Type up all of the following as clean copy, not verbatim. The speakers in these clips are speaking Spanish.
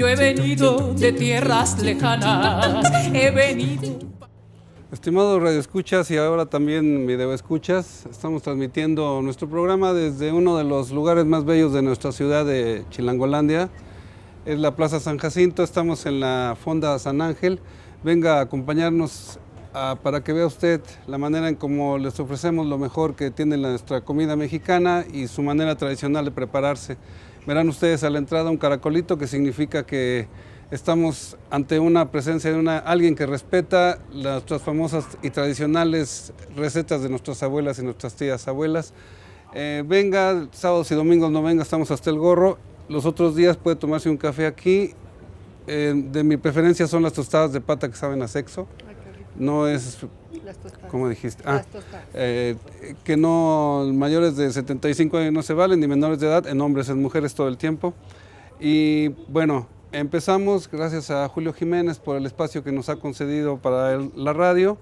Yo he venido de tierras lejanas, he venido. Estimados radioescuchas y ahora también videoescuchas, estamos transmitiendo nuestro programa desde uno de los lugares más bellos de nuestra ciudad de Chilangolandia. Es la Plaza San Jacinto, estamos en la Fonda San Ángel. Venga a acompañarnos para que vea usted la manera en cómo les ofrecemos lo mejor que tiene nuestra comida mexicana y su manera tradicional de prepararse. Verán ustedes a la entrada un caracolito, que significa que estamos ante una presencia de alguien que respeta nuestras famosas y tradicionales recetas de nuestras abuelas y nuestras tías abuelas. Venga, sábados y domingos no venga, estamos hasta el gorro. Los otros días puede tomarse un café aquí. De mi preferencia son las tostadas de pata que saben a sexo. No es, ¿cómo dijiste? Que no, mayores de 75 años no se valen, ni menores de edad, en hombres, en mujeres todo el tiempo. Y bueno, empezamos gracias a Julio Jiménez por el espacio que nos ha concedido para la radio,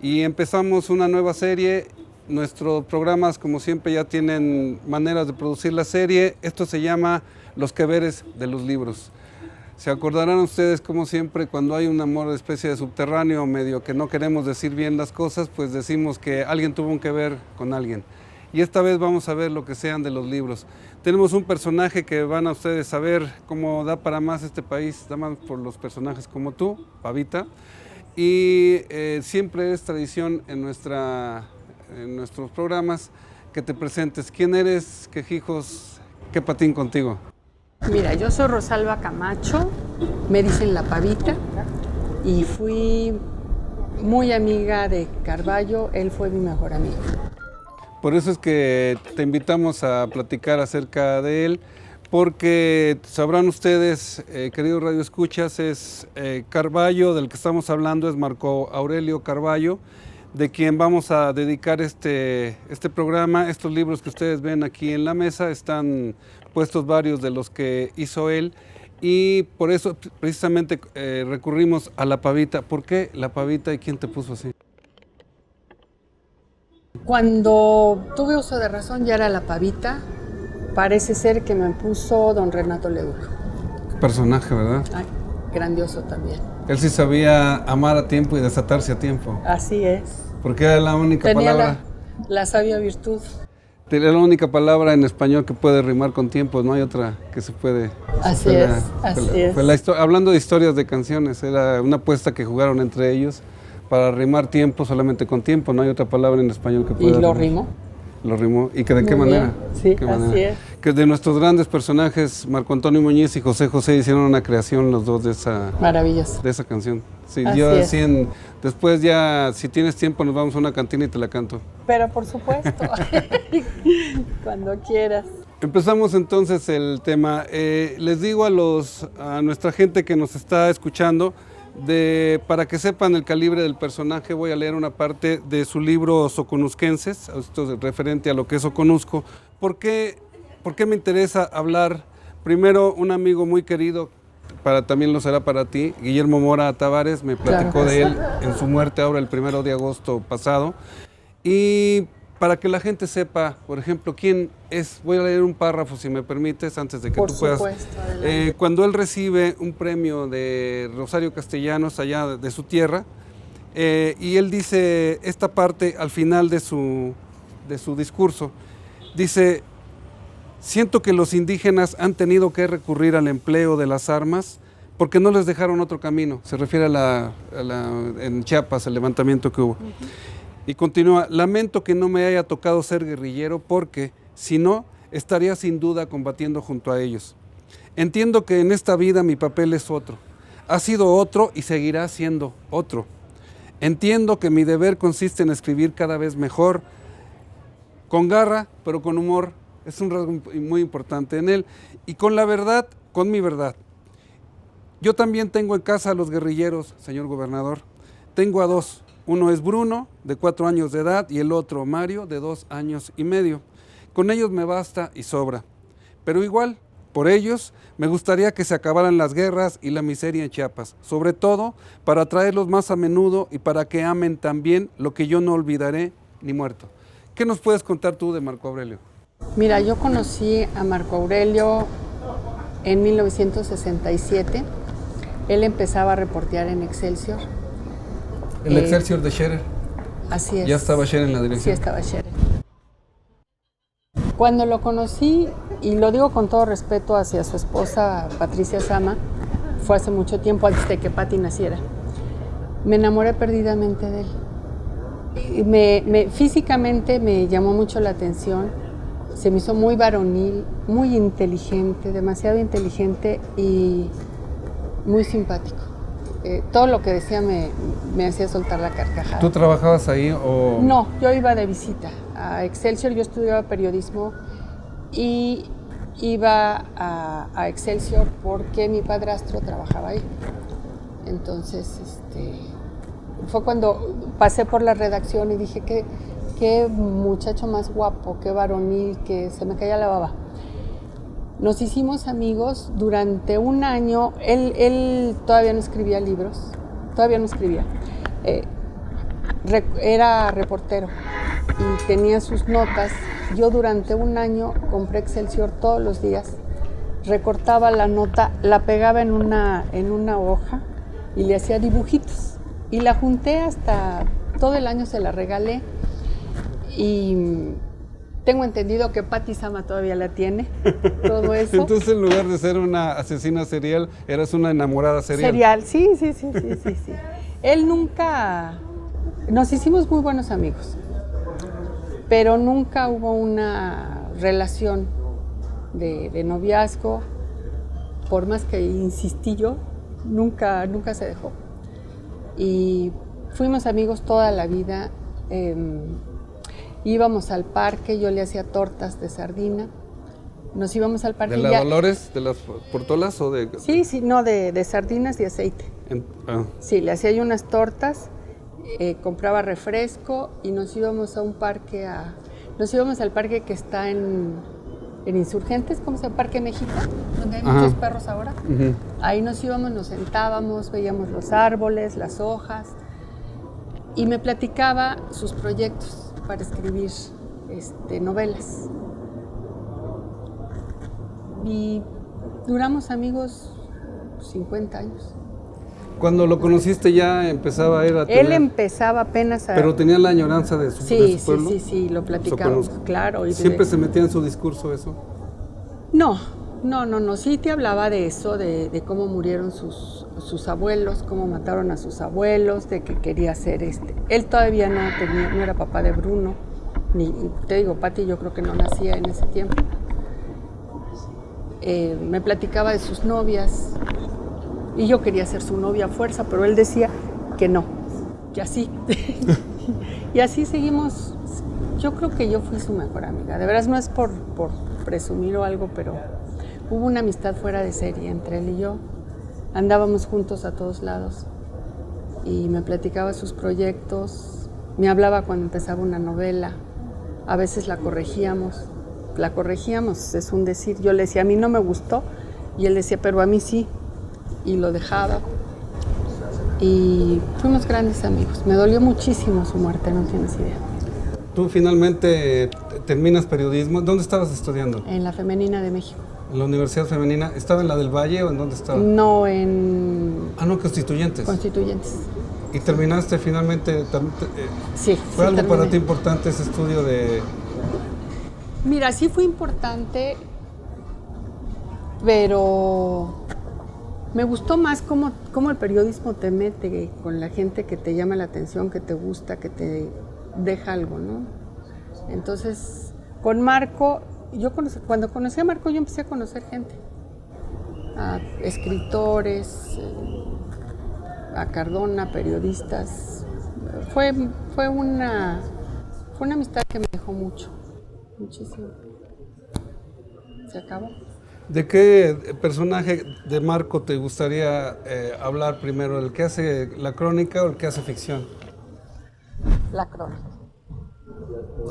y empezamos una nueva serie. Nuestros programas, como siempre, ya tienen maneras de producir la serie. Esto se llama Los Que Veres de los Libros. Se acordarán ustedes, como siempre, cuando hay un amor de especie de subterráneo, medio que no queremos decir bien las cosas, pues decimos que alguien tuvo un que ver con alguien. Y esta vez vamos a ver lo que sean de los libros. Tenemos un personaje que van a ustedes a ver cómo da para más este país, da más por los personajes como tú, Pavita. Y siempre es tradición en nuestros programas que te presentes. ¿Quién eres? ¿Qué hijos? ¿Qué patín contigo? Mira, yo soy Rosalba Camacho, me dicen La Pavita, y fui muy amiga de Carballo, él fue mi mejor amigo. Por eso es que te invitamos a platicar acerca de él, porque sabrán ustedes, queridos radioescuchas, es Carballo, del que estamos hablando, es Marco Aurelio Carballo, de quien vamos a dedicar este programa. Estos libros que ustedes ven aquí en la mesa están puestos varios de los que hizo él, y por eso precisamente recurrimos a La Pavita. ¿Por qué La Pavita y quién te puso así? Cuando tuve uso de razón ya era La Pavita, parece ser que me puso don Renato Leduc. Qué personaje, ¿verdad? Ay, grandioso también. Él sí sabía amar a tiempo y desatarse a tiempo. Así es. Porque era la única palabra. La sabia virtud. Era la única palabra en español que puede rimar con tiempo, no hay otra que se puede. Así es, así es. Hablando de historias de canciones, era una apuesta que jugaron entre ellos para rimar tiempo solamente con tiempo, no hay otra palabra en español que pueda. ¿Y lo rimó? Lo rimó. ¿Y que de qué manera? Sí, así es. Que de nuestros grandes personajes, Marco Antonio Muñiz y José José, hicieron una creación los dos de esa. Maravilloso. De esa canción. Sí, así yo es. Después ya, si tienes tiempo, nos vamos a una cantina y te la canto. Pero por supuesto, cuando quieras. Empezamos entonces el tema. Les digo a nuestra gente que nos está escuchando, para que sepan el calibre del personaje, voy a leer una parte de su libro Soconusquenses, esto es referente a lo que es Soconusco. ¿Por qué me interesa hablar? Primero, un amigo muy querido, también lo será para ti, Guillermo Mora Tavares, me platicó de él en su muerte ahora el 1 de agosto pasado. Y para que la gente sepa, por ejemplo, quién es, voy a leer un párrafo, si me permites, antes de que tú puedas. Por supuesto, cuando él recibe un premio de Rosario Castellanos, allá de su tierra, y él dice esta parte al final de su discurso, dice: siento que los indígenas han tenido que recurrir al empleo de las armas porque no les dejaron otro camino. Se refiere en Chiapas, el levantamiento que hubo. Uh-huh. Y continúa: lamento que no me haya tocado ser guerrillero porque, si no, estaría sin duda combatiendo junto a ellos. Entiendo que en esta vida mi papel es otro. Ha sido otro y seguirá siendo otro. Entiendo que mi deber consiste en escribir cada vez mejor, con garra, pero con humor. Es un rasgo muy importante en él. Y con la verdad, con mi verdad. Yo también tengo en casa a los guerrilleros, señor gobernador. Tengo a dos. Uno es Bruno, de 4 años de edad, y el otro, Mario, de 2 años y medio. Con ellos me basta y sobra. Pero igual, por ellos, me gustaría que se acabaran las guerras y la miseria en Chiapas. Sobre todo, para traerlos más a menudo y para que amen también lo que yo no olvidaré ni muerto. ¿Qué nos puedes contar tú de Marco Aurelio? Mira, yo conocí a Marco Aurelio en 1967. Él empezaba a reportear en Excelsior. El Excelsior de Scherer. Así es. ¿Ya estaba Scherer en la dirección? Sí, estaba Scherer. Cuando lo conocí, y lo digo con todo respeto hacia su esposa Patricia Sama, fue hace mucho tiempo, antes de que Patti naciera, me enamoré perdidamente de él. Físicamente me llamó mucho la atención, se me hizo muy varonil, muy inteligente, demasiado inteligente y muy simpático. Todo lo que decía me hacía soltar la carcajada. ¿Tú trabajabas ahí o...? No, yo iba de visita a Excelsior, yo estudiaba periodismo y iba a Excelsior porque mi padrastro trabajaba ahí. Entonces, fue cuando pasé por la redacción y dije, qué muchacho más guapo, qué varonil, que se me caía la baba. Nos hicimos amigos durante un año. Él todavía no escribía libros, todavía no escribía. Era reportero y tenía sus notas. Yo durante un año compré Excelsior todos los días, recortaba la nota, la pegaba en una hoja y le hacía dibujitos. Y la junté hasta todo el año, se la regalé. Y tengo entendido que Patti Sama todavía la tiene, todo eso. Entonces, en lugar de ser una asesina serial, eras una enamorada serial. Serial, sí. Él nunca... Nos hicimos muy buenos amigos, pero nunca hubo una relación de noviazgo. Por más que insistí yo, nunca se dejó. Y fuimos amigos toda la vida. Íbamos al parque, yo le hacía tortas de sardina. Nos íbamos al parque. ¿De la Dolores? ¿De las portolas o de...? Sí, no, de sardinas y aceite. Sí, le hacía yo unas tortas, compraba refresco y nos íbamos a un parque Nos íbamos al parque que está en Insurgentes, ¿cómo se llama? Parque México, donde hay muchos perros ahora. Ahí nos íbamos, nos sentábamos, veíamos los árboles, las hojas, y me platicaba sus proyectos para escribir novelas. Y duramos amigos 50 años. Cuando lo conociste ya empezaba a ir a tener... Él empezaba apenas a... Pero tenía la añoranza de su pueblo. Sí, lo platicábamos, claro. Y ¿Siempre se metía en su discurso eso? No, sí te hablaba de eso, de cómo murieron sus abuelos, cómo mataron a sus abuelos, de que quería ser Él todavía no era papá de Bruno, ni te digo, Patti yo creo que no nacía en ese tiempo. Me platicaba de sus novias y yo quería ser su novia a fuerza, pero él decía que no, que así. Y así seguimos. Yo creo que yo fui su mejor amiga, de veras no es por presumir o algo, pero hubo una amistad fuera de serie entre él y yo. Andábamos juntos a todos lados y me platicaba sus proyectos, me hablaba cuando empezaba una novela, a veces la corregíamos, es un decir. Yo le decía, a mí no me gustó, y él decía, pero a mí sí, y lo dejaba. Y fuimos grandes amigos. Me dolió muchísimo su muerte, no tienes idea. Tú finalmente terminas periodismo. ¿Dónde estabas estudiando? En la Femenina de México. ¿En la Universidad Femenina? ¿Estaba en la del Valle o en dónde estaba? No, en... Constituyentes. Constituyentes. ¿Y terminaste finalmente? Sí. ¿Fue algo terminé. para ti importante ese estudio de...? Mira, sí fue importante, pero me gustó más cómo el periodismo te mete con la gente que te llama la atención, que te gusta, que te deja algo, ¿no? Entonces, con Marco, cuando conocí a Marco, yo empecé a conocer gente, a escritores, a Cardona, periodistas. Fue una amistad que me dejó muchísimo. Se acabó. ¿De qué personaje de Marco te gustaría hablar primero? ¿El que hace la crónica o el que hace ficción? La crónica.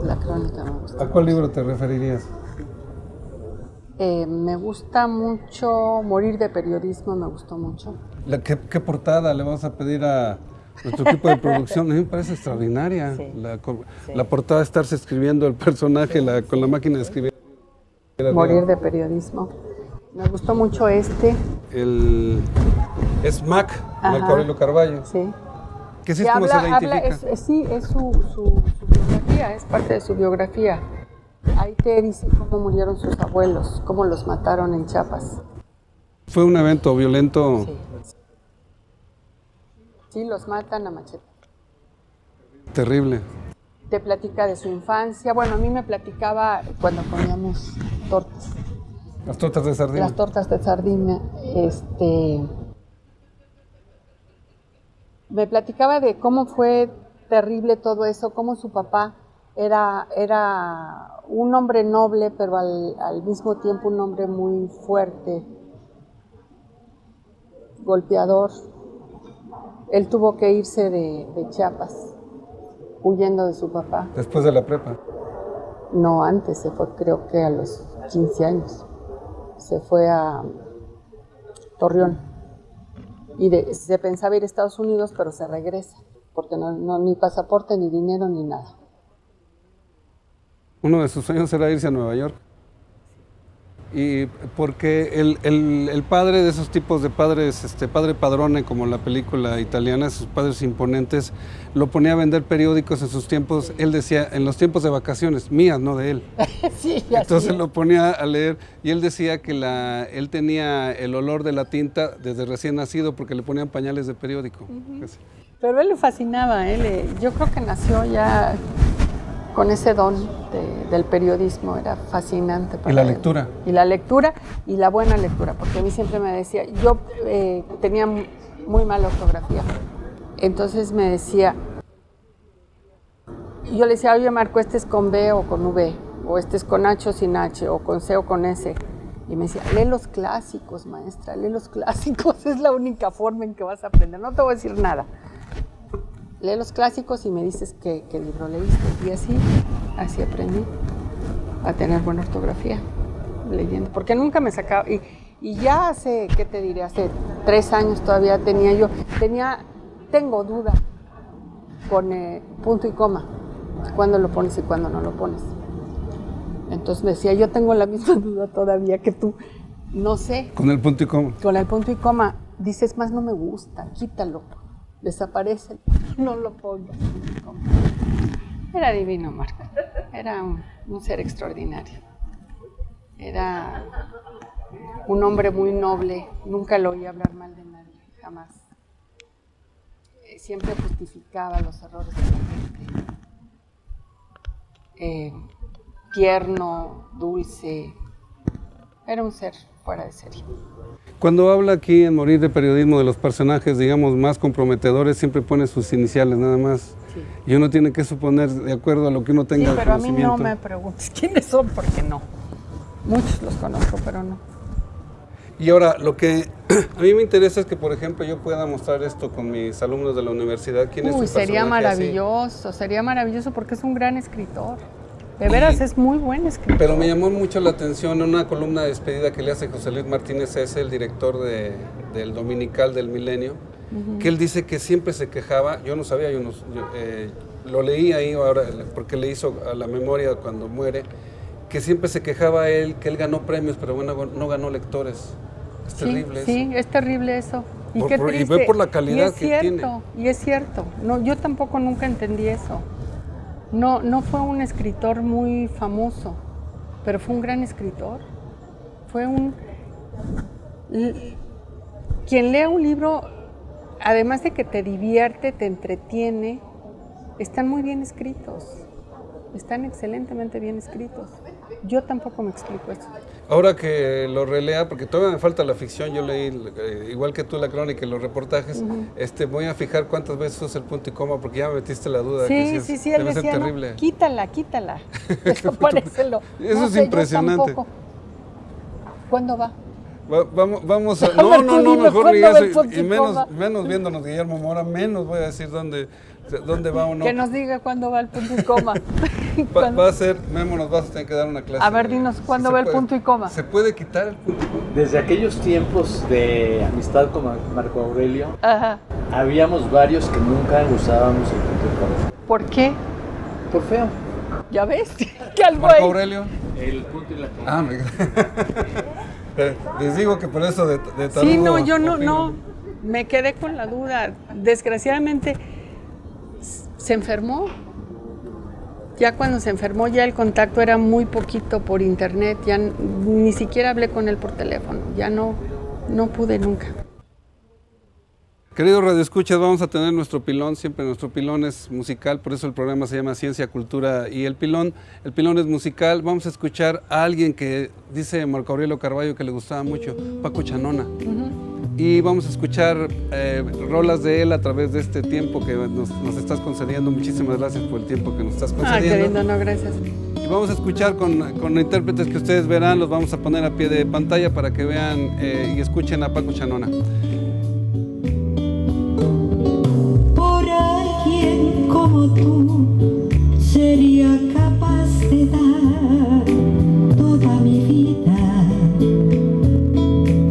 La crónica me gusta. ¿A cuál libro te referirías? Me gusta mucho Morir de periodismo, me gustó mucho. ¿Qué portada le vamos a pedir a nuestro equipo de producción? A mí me parece extraordinaria. Sí. La portada, estarse escribiendo el personaje con la máquina de escribir. Morir de periodismo. Me gustó mucho este. Es Mac, Ajá. Marco Aurelio Carballo. Sí. Que sí Que es como se la identifica. sí, es su biografía, es parte de su biografía. Ahí te dice cómo murieron sus abuelos, cómo los mataron en Chiapas. Fue un evento violento. Sí. Sí, los matan a machete. Terrible. Te platica de su infancia. Bueno, a mí me platicaba cuando comíamos tortas. Las tortas de sardina. Las tortas de sardina. Me platicaba de cómo fue terrible todo eso, cómo su papá era un hombre noble, pero al mismo tiempo un hombre muy fuerte, golpeador. Él tuvo que irse de Chiapas, huyendo de su papá. Después de la prepa. No, antes se fue, creo que a los 15 años. Se fue a Torreón. Y se pensaba ir a Estados Unidos, pero se regresa, porque no ni pasaporte, ni dinero, ni nada. Uno de sus sueños era irse a Nueva York. Y porque el padre de esos tipos de padres, padre padrone, como la película italiana, sus padres imponentes, lo ponía a vender periódicos en sus tiempos, él decía, en los tiempos de vacaciones, mías, no de él. Sí, Entonces así lo ponía a leer y él decía que él tenía el olor de la tinta desde recién nacido porque le ponían pañales de periódico. Así. Pero él le fascinaba, yo creo que nació ya con ese don del periodismo, era fascinante para Y la él. lectura. Y la lectura, y la buena lectura, porque a mí siempre me decía, yo tenía muy mala ortografía, entonces me decía, yo le decía, oye Marco, este es con B o con V, o este es con H o sin H, o con C o con S, y me decía, lee los clásicos, maestra, lee los clásicos, es la única forma en que vas a aprender, no te voy a decir nada. Lee los clásicos y me dices qué libro leíste. Y así aprendí a tener buena ortografía, leyendo. Porque nunca me sacaba. Y ya hace, ¿qué te diré? Hace 3 años todavía tengo duda con punto y coma. Cuándo lo pones y cuándo no lo pones. Entonces me decía, yo tengo la misma duda todavía que tú. No sé. Con el punto y coma. Con el punto y coma. Dices, más no me gusta, quítalo. Desaparece, no lo pongas. Era divino, Marco. Era un ser extraordinario. Era un hombre muy noble. Nunca lo oí hablar mal de nadie, jamás. Siempre justificaba los errores de la gente. Tierno, dulce. Era un ser fuera de serie. Cuando habla aquí en Morir de Periodismo de los personajes, digamos, más comprometedores, siempre pone sus iniciales nada más. Sí. Y uno tiene que suponer de acuerdo a lo que uno tenga sí, pero conocimiento. A mí no me preguntes quiénes son, porque no. Muchos los conozco, pero no. Y ahora, lo que a mí me interesa es que, por ejemplo, yo pueda mostrar esto con mis alumnos de la universidad. ¿Quién es su sería maravilloso, así? Sería maravilloso porque es un gran escritor. De veras, es muy buen escritor. Pero me llamó mucho la atención una columna de despedida que le hace José Luis Martínez S., el director del Dominical del Milenio, que él dice que siempre se quejaba, yo no sabía, lo leí ahí ahora porque le hizo a la memoria cuando muere, que siempre se quejaba él, que él ganó premios, pero bueno, no ganó lectores. Es terrible eso. Sí, es terrible eso. Y qué triste. Y ve por la calidad que tiene. Y es cierto. No, yo tampoco nunca entendí eso. No fue un escritor muy famoso, pero fue un gran escritor. Quien lee un libro, además de que te divierte, te entretiene, están muy bien escritos. Están excelentemente bien escritos. Yo tampoco me explico eso. Ahora que lo relea, porque todavía me falta la ficción, yo leí, igual que tú, la crónica y los reportajes, voy a fijar cuántas veces usa el punto y coma, porque ya me metiste la duda. Sí, que sí, él debe decía, ser terrible. No, quítala, desaparécelo. Eso no es sé, impresionante. ¿Cuándo va? Vamos a... No, mejor digas, y menos viéndonos Guillermo Mora, menos voy a decir dónde va o no. Que nos diga cuándo va el punto y coma. Va a ser, Memo, nos vas a tener que dar una clase. A ver, dinos, ¿cuándo va el punto y coma? ¿Se puede quitar el punto y coma? Desde aquellos tiempos de amistad con Marco Aurelio, Ajá. Habíamos varios que nunca usábamos el punto y coma. ¿Por qué? Por feo. ¿Ya ves? ¿Qué algo ¿Marco hay? Aurelio? El punto y la coma. Ah, Les digo que por eso de tarugo. Sí, no, yo no, opino. me quedé con la duda. Desgraciadamente se enfermó. Ya cuando se enfermó, ya el contacto era muy poquito por internet, ya ni siquiera hablé con él por teléfono, ya no pude nunca. Queridos radioescuchas, vamos a tener nuestro pilón, siempre nuestro pilón es musical, por eso el programa se llama Ciencia, Cultura y el pilón es musical. Vamos a escuchar a alguien que dice Marco Aurelio Carballo que le gustaba mucho, Paco Chanona. Y vamos a escuchar rolas de él a través de este tiempo que nos estás concediendo. Muchísimas gracias por el tiempo que nos estás concediendo. Qué lindo, no, gracias. Y vamos a escuchar con intérpretes que ustedes verán, los vamos a poner a pie de pantalla para que vean y escuchen a Paco Chanona. Por alguien como tú sería capaz de dar toda mi vida.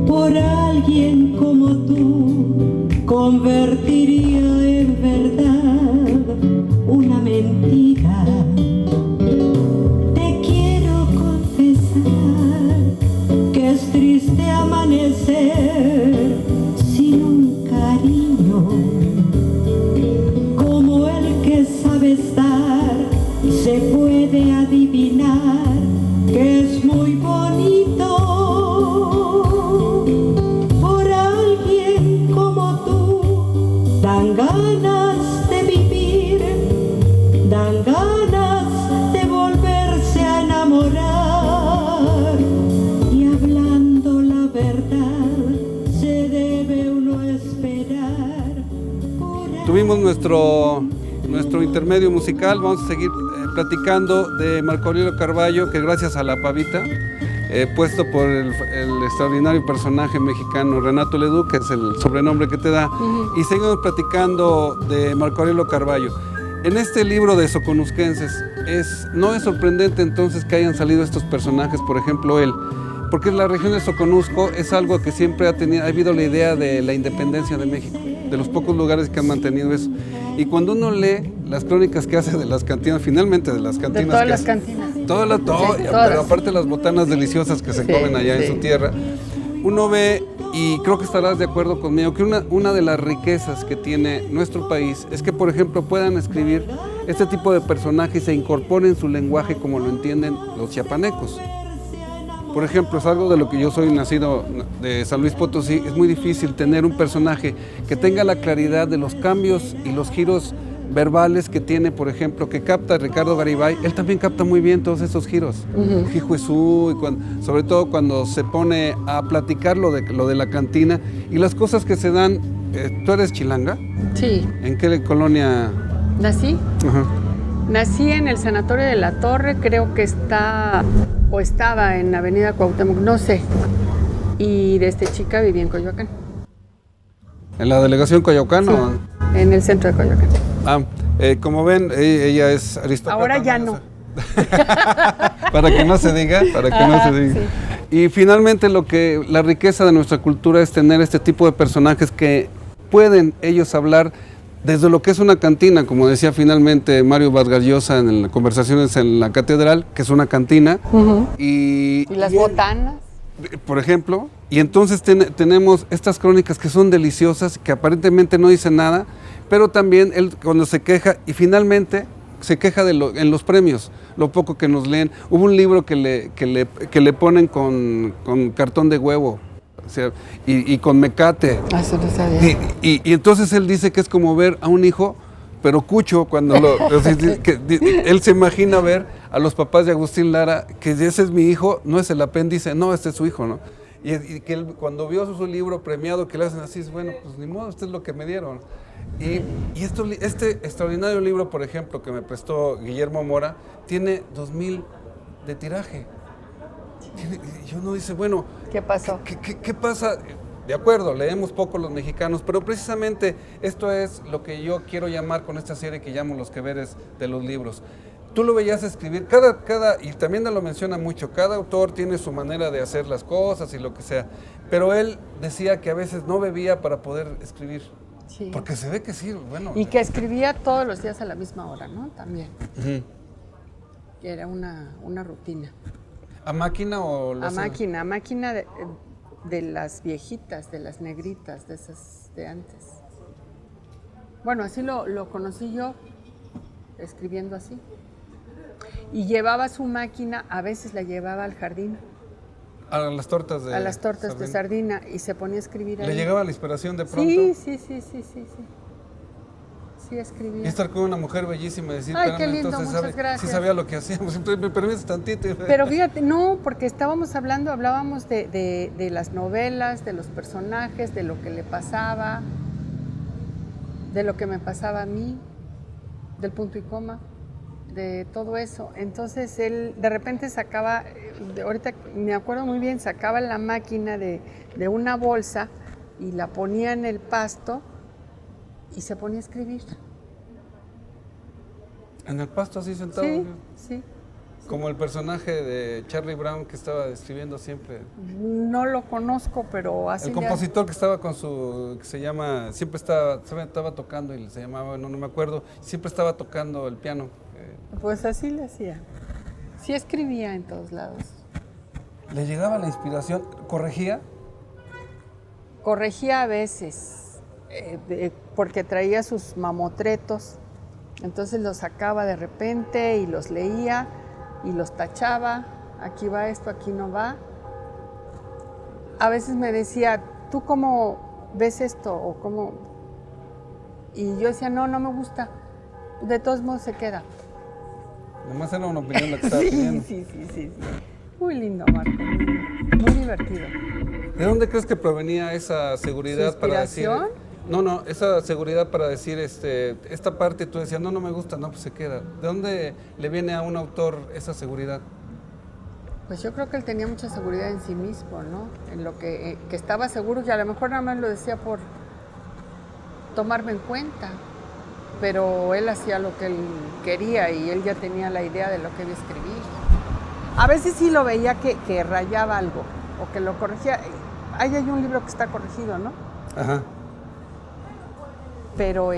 Por alguien como tú convertiría en verdad una mentira. Te quiero confesar que es triste amanecer sin un cariño como el que sabe estar. Se puede adivinar que es muy bonito. Por alguien como tú dan ganas de vivir, dan ganas de volverse a enamorar. Y hablando la verdad, se debe uno esperar. Tuvimos nuestro intermedio musical, vamos a seguir platicando de Marco Aurelio Carballo, que gracias a la pavita, puesto por el extraordinario personaje mexicano Renato Leduc, que es el sobrenombre que te da, y seguimos platicando de Marco Aurelio Carballo. En este libro de Soconusquenses, no es sorprendente entonces que hayan salido estos personajes, por ejemplo él, porque la región de Soconusco es algo que siempre ha habido la idea de la independencia de México, de los pocos lugares que han mantenido eso. Y cuando uno lee las crónicas que hace de las cantinas, finalmente de las cantinas. De todas que las hace, cantinas. Todas, Sí, pero aparte las botanas deliciosas que se comen allá en su tierra, uno ve, y creo que estarás de acuerdo conmigo, que una de las riquezas que tiene nuestro país es que, por ejemplo, puedan escribir este tipo de personajes y se incorporen su lenguaje como lo entienden los chiapanecos. Por ejemplo, es algo de lo que yo soy nacido de San Luis Potosí, es muy difícil tener un personaje que tenga la claridad de los cambios y los giros verbales que tiene, por ejemplo, que capta Ricardo Garibay. Él también capta muy bien todos esos giros. Jijuezú, y sobre todo cuando se pone a platicar lo de la cantina y las cosas que se dan. ¿Tú eres chilanga? Sí. ¿En qué colonia? ¿Nací? Ajá. Nací en el Sanatorio de la Torre, creo que estaba en Avenida Cuauhtémoc, no sé. Y desde chica viví en Coyoacán. ¿En la delegación Coyoacán? Sí, ¿O? en el centro de Coyoacán. Como ven, ella es aristócrata. Ahora ya no. Para que no se diga, Sí. Y finalmente la riqueza de nuestra cultura es tener este tipo de personajes que pueden ellos hablar desde lo que es una cantina, como decía finalmente Mario Vargas Llosa en las conversaciones en la catedral, que es una cantina. ¿Y las botanas? Por ejemplo, y entonces tenemos estas crónicas que son deliciosas, que aparentemente no dicen nada, pero también él cuando se queja, y finalmente se queja en los premios, lo poco que nos leen. Hubo un libro que le ponen con cartón de huevo, o sea, y con mecate. Eso no sabía. Y entonces él dice que es como ver a un hijo, pero cucho, cuando él se imagina ver a los papás de Agustín Lara, que ese es mi hijo, no es el apéndice, no, este es su hijo, ¿no? Y que él, cuando vio su libro premiado, que le hacen así, es bueno, pues ni modo, esto es lo que me dieron. Y este extraordinario libro, por ejemplo, que me prestó Guillermo Mora, tiene 2000 de tiraje. Y uno dice, bueno, ¿qué pasó? ¿Qué pasa? De acuerdo, leemos poco los mexicanos, pero precisamente esto es lo que yo quiero llamar con esta serie que llamo Los Queveres de los libros. Tú lo veías escribir, y también lo menciona mucho, cada autor tiene su manera de hacer las cosas y lo que sea, pero él decía que a veces no bebía para poder escribir, Sí. porque se ve que sí, bueno. Y que escribía todos los días a la misma hora, ¿no? También. Uh-huh. Era una rutina. ¿A máquina o A máquina de las viejitas, de las negritas, de esas de antes. Bueno, así lo conocí yo, escribiendo así. Y llevaba su máquina, a veces la llevaba al jardín, A las tortas de a las tortas de sardina, y se ponía a escribir ahí. ¿Le llegaba la inspiración de pronto? Sí. Sí, escribía. Y estar con una mujer bellísima y decir, Ay, qué "Espérame, lindo, entonces muchas gracias". sí sabía lo que hacíamos. Entonces, ¿me permites tantito? Pero fíjate, no, porque hablábamos de las novelas, de los personajes, de lo que le pasaba, de lo que me pasaba a mí, del punto y coma, de todo eso. Entonces él de repente sacaba, ahorita me acuerdo muy bien, sacaba la máquina de una bolsa y la ponía en el pasto y se ponía a escribir. En el pasto así sentado. Sí. Como el personaje de Charlie Brown que estaba describiendo siempre. No lo conozco, pero así. El compositor que estaba con su, que se llama, siempre estaba tocando y se llamaba, no me acuerdo, siempre estaba tocando el piano. Pues así le hacía. Sí escribía en todos lados. ¿Le llegaba la inspiración? ¿Corregía? Corregía a veces, porque traía sus mamotretos. Entonces los sacaba de repente y los leía y los tachaba. Aquí va esto, aquí no va. A veces me decía, ¿tú cómo ves esto? O cómo... Y yo decía, no me gusta. De todos modos se queda. Nomás era una opinión la que estaba pidiendo. Sí. Muy lindo, Marco. Muy divertido. ¿De dónde crees que provenía esa seguridad para decir? No, esa seguridad para decir, esta parte tú decías, no me gusta, no, pues se queda. ¿De dónde le viene a un autor esa seguridad? Pues yo creo que él tenía mucha seguridad en sí mismo, ¿no? En lo que estaba seguro, y a lo mejor nada más lo decía por tomarme en cuenta, pero él hacía lo que él quería y él ya tenía la idea de lo que iba a escribir. A veces sí lo veía que rayaba algo o que lo corregía. Ahí hay un libro que está corregido, ¿no? Ajá. Pero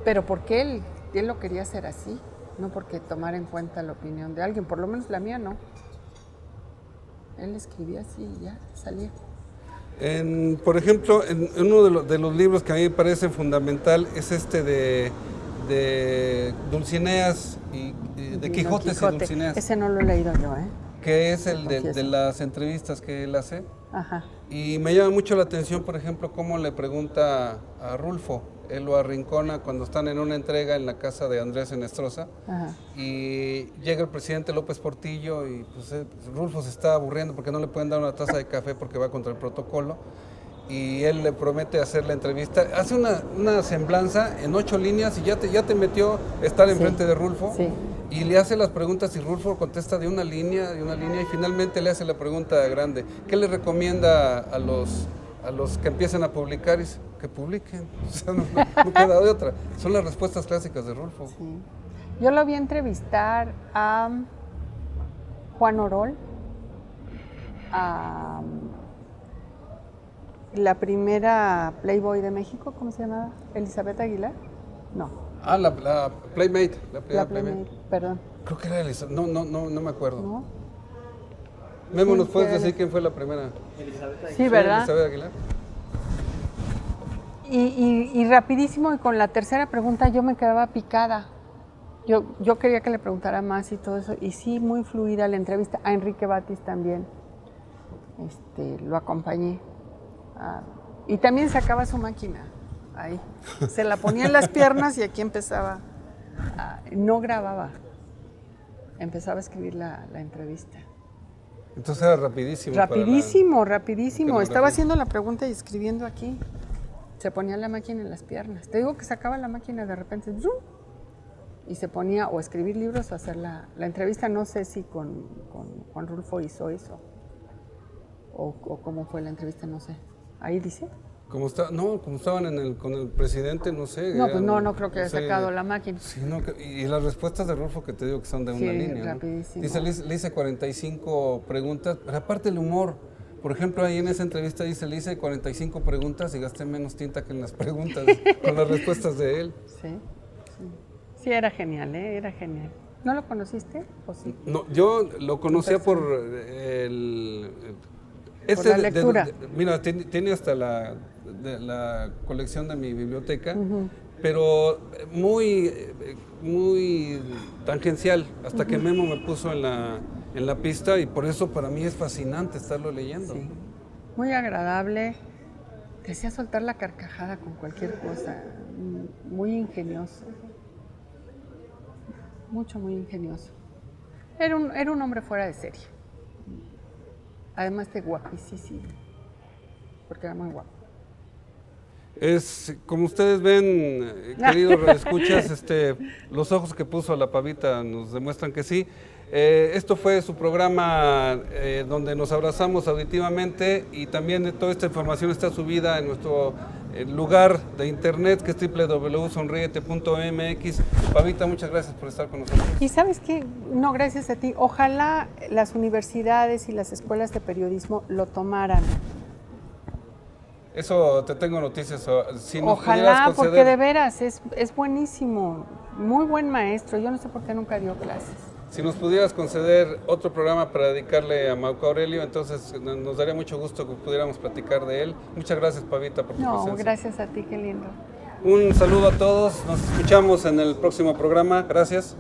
pero porque él lo quería hacer así, no porque tomara en cuenta la opinión de alguien, por lo menos la mía no. Él escribía así y ya salía. Por ejemplo, en uno de los libros que a mí me parece fundamental es de Dulcineas y de Quijotes y Dulcineas. Ese no lo he leído yo, ¿eh? Que es el de las entrevistas que él hace. Ajá. Y me llama mucho la atención, por ejemplo, cómo le pregunta a Rulfo. Él lo arrincona cuando están en una entrega en la casa de Andrés Enestrosa. Ajá. Y llega el presidente López Portillo y pues, Rulfo se está aburriendo porque no le pueden dar una taza de café porque va contra el protocolo. Y él le promete hacer la entrevista. Hace una semblanza en 8 líneas y ya te metió estar enfrente de Rulfo. Sí. Y le hace las preguntas y Rulfo contesta de una línea y finalmente le hace la pregunta grande. ¿Qué le recomienda a los que empiezan a publicar? Y dice, que publiquen. O sea, no queda de otra. Son las respuestas clásicas de Rulfo. Sí. Yo lo vi entrevistar a Juan Orol, a la primera Playboy de México, ¿cómo se llamaba? ¿Elizabeth Aguilar? No. Ah, la Playmate. La Playmate, perdón. Creo que era Elizabeth. No me acuerdo. ¿No? Memo, Sí, ¿nos puedes fue decir quién fue la primera? Elizabeth Aguilar. Sí, ¿verdad? Elizabeth Aguilar. Y rapidísimo, y con la tercera pregunta yo me quedaba picada. Yo quería que le preguntara más y todo eso. Y sí, muy fluida la entrevista. A Enrique Batis también. Lo acompañé. Y también sacaba su máquina. Ahí. Se la ponía en las piernas y aquí empezaba. No grababa. Empezaba a escribir la entrevista. Entonces era rapidísimo. Rapidísimo. Estaba haciendo la pregunta y escribiendo aquí. Se ponía la máquina en las piernas. Te digo que sacaba la máquina de repente ¡zum! Y se ponía o a escribir libros o a hacer la entrevista. No sé si con Rulfo hizo eso o cómo fue la entrevista, no sé. Ahí dice. Como estaban con el presidente, no sé. No, pues no creo que haya sacado la máquina. Sí, y las respuestas de Rulfo que te digo que son de una línea. Rapidísimo. ¿No? Dice, le hice 45 preguntas, pero aparte el humor. Por ejemplo, ahí en esa entrevista dice, le hice 45 preguntas y gasté menos tinta que en las preguntas, con las respuestas de él. Sí, era genial, era genial. ¿No lo conociste? ¿O sí? No, yo lo conocía por la lectura. Mira, tiene hasta la colección de mi biblioteca, pero muy tangencial, hasta que Memo me puso en la pista, y por eso para mí es fascinante estarlo leyendo. Sí. Muy agradable. Te hacía soltar la carcajada con cualquier cosa. Muy ingenioso. Muy ingenioso. Era un hombre fuera de serie. Además de guapísimo. Porque era muy guapo. Es, como ustedes ven, queridos radioescuchas, los ojos que puso la pavita nos demuestran que sí. Esto fue su programa donde nos abrazamos auditivamente, y también toda esta información está subida en nuestro lugar de internet, que es www.sonriete.mx. Pavita, muchas gracias por estar con nosotros. Y ¿sabes qué? No, gracias a ti. Ojalá las universidades y las escuelas de periodismo lo tomaran. Eso te tengo noticias. Si nos Ojalá, pudieras porque conceder, de veras es buenísimo. Muy buen maestro. Yo no sé por qué nunca dio clases. si nos pudieras conceder otro programa para dedicarle a Marco Aurelio, entonces nos daría mucho gusto que pudiéramos platicar de él. Muchas gracias, Pavita, por tu No, presencia. gracias a ti, qué lindo. Un saludo a todos. Nos escuchamos en el próximo programa. Gracias.